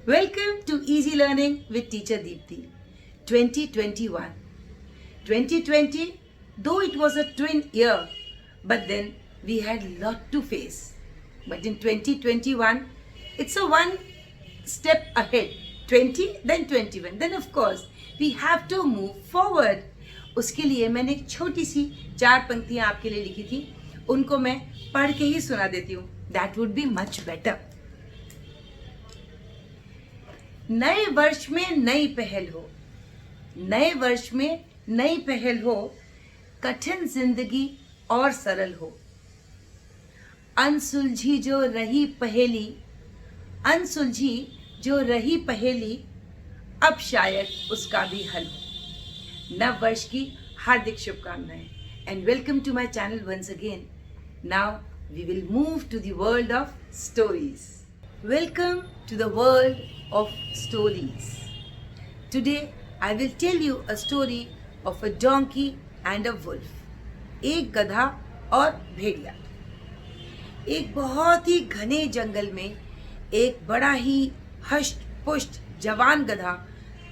Welcome to Easy Learning with Teacher Deepthi. 2021. 2020, though it was a twin year, but then we had lot to face. But in 2021, it's a one step ahead. 20, then 21. Then of course, we have to move forward. उसके लिए मैंने एक छोटी सी 4 पंक्तियां आपके लिए लिखी थी. उनको मैं पढ़ के ही सुना देती हूँ. That would be much better. नए वर्ष में नई पहल हो, नए वर्ष में नई पहल हो, कठिन जिंदगी और सरल हो. अनसुलझी जो रही पहेली, अनसुलझी जो रही पहेली, अब शायद उसका भी हल हो. नव वर्ष की हार्दिक शुभकामनाएं. And welcome to my channel once again. Now we will move to the world of stories. Welcome to the world of stories. Today I will tell you a story of a donkey and a wolf. एक गधा और भेड़िया. एक बहुत ही घने जंगल में एक बड़ा ही हष्ट पुष्ट जवान गधा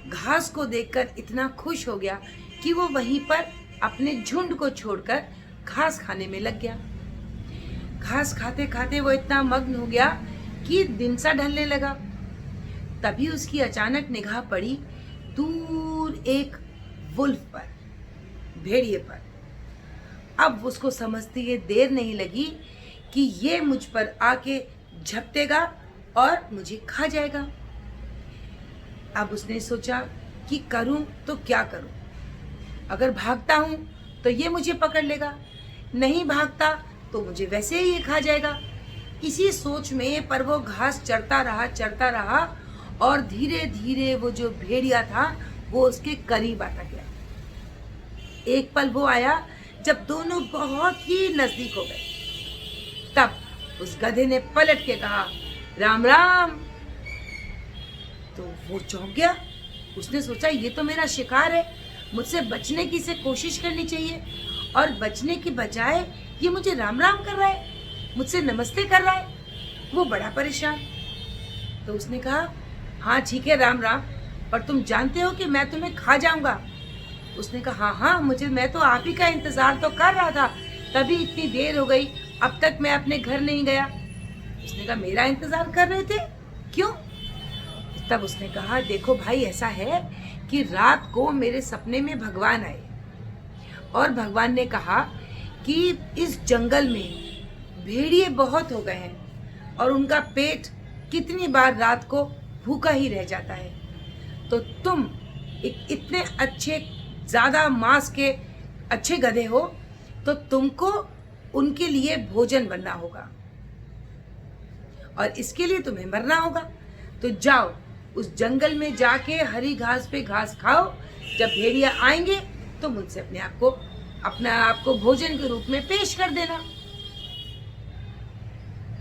घास को देखकर इतना खुश हो गया कि वो वहीं पर अपने झुंड को छोड़कर घास खाने में लग गया. घास खाते खाते वो इतना मग्न हो गया कि दिन सा ढलने लगा. तभी उसकी अचानक निगाह पड़ी दूर एक वुल्फ पर, भेड़िए पर. अब उसको समझते ये देर नहीं लगी कि ये मुझ पर आके झपटेगा और मुझे खा जाएगा. अब उसने सोचा कि करूं तो क्या करूं. अगर भागता हूं तो ये मुझे पकड़ लेगा, नहीं भागता तो मुझे वैसे ही ये खा जाएगा. इसी सोच में पर वो घास चरता रहा और धीरे धीरे वो जो भेड़िया था वो उसके करीब आता गया. एक पल वो आया जब दोनों बहुत ही नजदीक हो गए. तब उस गधे ने पलट के कहा, राम राम. तो वो चौंक गया. उसने सोचा ये तो मेरा शिकार है, मुझसे बचने की से कोशिश करनी चाहिए, और बचने की बजाय ये मुझे राम राम कर रहा है, मुझसे नमस्ते कर रहा है. वो बड़ा परेशान. तो उसने कहा, हाँ ठीक है राम राम, पर तुम जानते हो कि मैं तुम्हें खा जाऊंगा. उसने कहा, हाँ मैं तो आप ही का इंतजार तो कर रहा था, तभी इतनी देर हो गई, अब तक मैं अपने घर नहीं गया. उसने कहा, मेरा इंतजार कर रहे थे, क्यों? तब उसने कहा, देखो भाई, ऐसा है कि रात को मेरे सपने में भगवान आए और भगवान ने कहा कि इस जंगल में भेड़िए बहुत हो गए हैं और उनका पेट कितनी बार रात को भूखा ही रह जाता है. तो तुम एक इतने अच्छे, ज़्यादा मांस के अच्छे गधे हो, तो तुमको उनके लिए भोजन बनना होगा और इसके लिए तुम्हें मरना होगा. तो जाओ उस जंगल में जाके हरी घास पे घास खाओ. जब भेड़िया आएंगे तो मुझसे अपने आप को भोजन के रूप में पेश कर देना.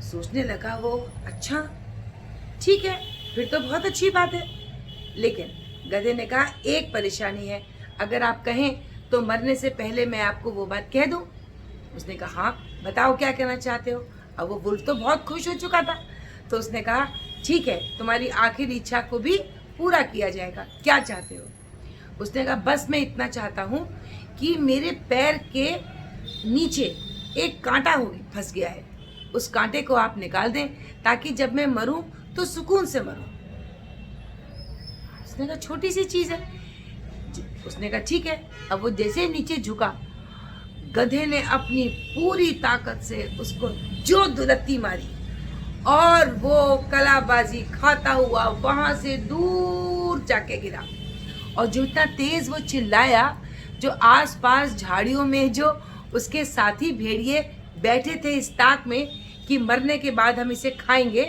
सोचने लगा वो, अच्छा ठीक है, फिर तो बहुत अच्छी बात है. लेकिन गधे ने कहा, एक परेशानी है, अगर आप कहें तो मरने से पहले मैं आपको वो बात कह दूं. उसने कहा, हाँ बताओ क्या कहना चाहते हो. अब वो वुल्फ तो बहुत खुश हो चुका था. तो उसने कहा, ठीक है, तुम्हारी आखिरी इच्छा को भी पूरा किया जाएगा, क्या चाहते हो. उसने कहा, बस मैं इतना चाहता हूँ कि मेरे पैर के नीचे एक कांटा फंस गया है, उस कांटे को आप निकाल दें ताकि जब मैं मरूं तो सुकून से मरूं. उसने कहा, छोटी सी चीज है. उसने कहा, ठीक है. अब वो जैसे ही नीचे झुका, गधे ने अपनी पूरी ताकत से उसको जो दुलत्ती मारी और वो कलाबाजी खाता हुआ वहां से दूर जाके गिरा. और जो इतना तेज वो चिल्लाया, जो आसपास झाड़ियों में जो उसके साथी भेड़िए बैठे थे इस ताक में कि मरने के बाद हम इसे खाएंगे,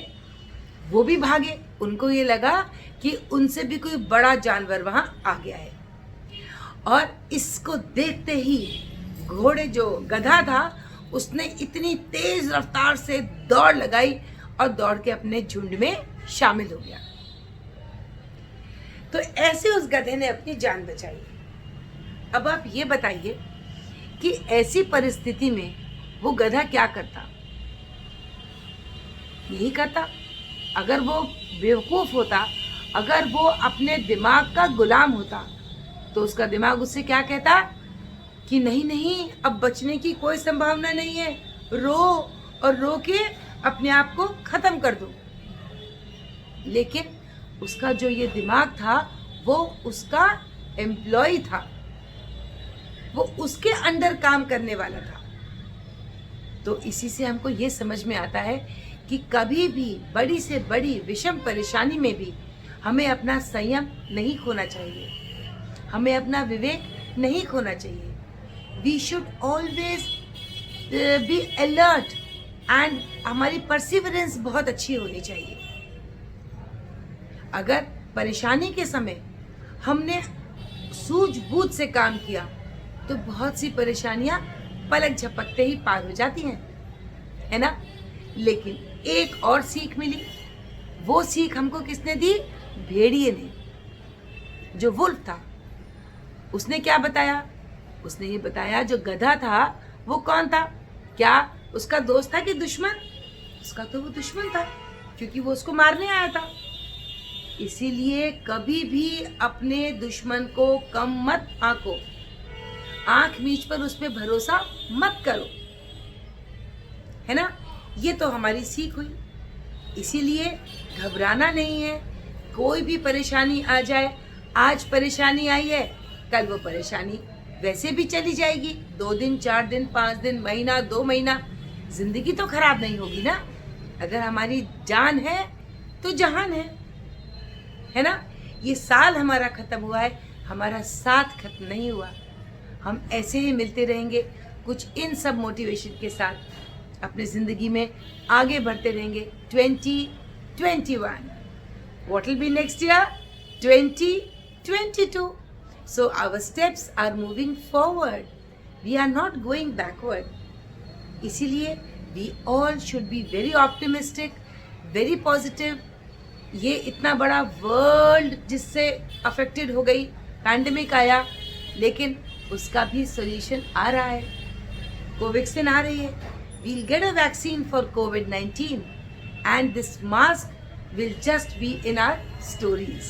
वो भी भागे. उनको ये लगा कि उनसे भी कोई बड़ा जानवर वहां आ गया है. और इसको देखते ही घोड़े, जो गधा था, उसने इतनी तेज रफ्तार से दौड़ लगाई और दौड़ के अपने झुंड में शामिल हो गया. तो ऐसे उस गधे ने अपनी जान बचाई. अब आप ये बताइए कि ऐसी परिस्थिति में वो गधा क्या करता. यही करता अगर वो बेवकूफ़ होता, अगर वो अपने दिमाग का गुलाम होता, तो उसका दिमाग उससे क्या कहता कि नहीं नहीं, अब बचने की कोई संभावना नहीं है, रो और रो के अपने आप को ख़त्म कर दो। लेकिन उसका जो ये दिमाग था वो उसका एम्प्लॉय था, वो उसके अंडर काम करने वाला था। तो इसी से हमको ये समझ में आता है कि कभी भी बड़ी से बड़ी विषम परेशानी में भी हमें अपना संयम नहीं खोना चाहिए, हमें अपना विवेक नहीं खोना चाहिए। We should always be alert and हमारी परसिवरेंस बहुत अच्छी होनी चाहिए। अगर परेशानी के समय हमने सूझबूझ से काम किया तो बहुत सी परेशानियां पलक झपकते ही पार हो जाती हैं, है ना। लेकिन एक और सीख मिली, वो सीख हमको किसने दी? भेड़िए ने। जो वुल्फ था उसने क्या बताया? उसने ये बताया जो गधा था वो कौन था? क्या उसका दोस्त था कि दुश्मन? उसका तो वो दुश्मन था, क्योंकि वो उसको मारने आया था। इसीलिए कभी भी अपने दुश्मन को कम मत आंको, आंख मीच पर उस पर भरोसा मत करो, है ना। ये तो हमारी सीख हुई। इसीलिए घबराना नहीं है। कोई भी परेशानी आ जाए, आज परेशानी आई है, कल वो परेशानी वैसे भी चली जाएगी। 2 दिन, 4 दिन, 5 दिन, महीना, 2 महीना, जिंदगी तो खराब नहीं होगी ना। अगर हमारी जान है तो जहान है ना। ये साल हमारा खत्म हुआ है, हमारा साथ खत्म नहीं हुआ। हम ऐसे ही मिलते रहेंगे कुछ इन सब मोटिवेशन के साथ, अपनी ज़िंदगी में आगे बढ़ते रहेंगे। 2021, what will be next year? 2022. So our steps are moving forward. We are not going backward. इसीलिए we all should be very optimistic, very positive. ये इतना बड़ा वर्ल्ड जिससे अफेक्टेड हो गई, पैंडेमिक आया, लेकिन उसका भी सोल्यूशन आ रहा है। कोवैक्सीन आ रही है। We'll get a vaccine for COVID-19 and this mask will just be in our stories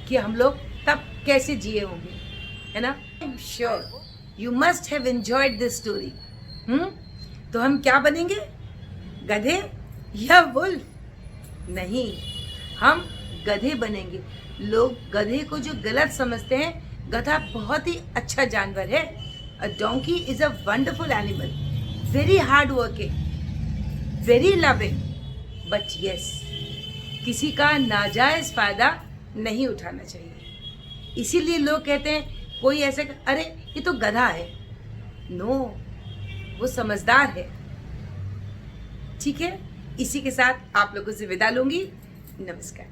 कि हम लोग तब कैसे जिए होंगे, है ना। I'm sure you must have enjoyed this story. तो हम क्या बनेंगे? गधे या वुल्फ? नहीं, हम गधे बनेंगे। लोग गधे को जो गलत समझते हैं, गधा बहुत ही अच्छा जानवर है। A donkey is a wonderful animal, very hard working, very loving, but yes, किसी का नाजायज फायदा नहीं उठाना चाहिए। इसीलिए लोग कहते हैं कोई ऐसे, अरे ये तो गधा है। नो, वो समझदार है। ठीक है, इसी के साथ आप लोगों से विदा लूंगी। नमस्कार।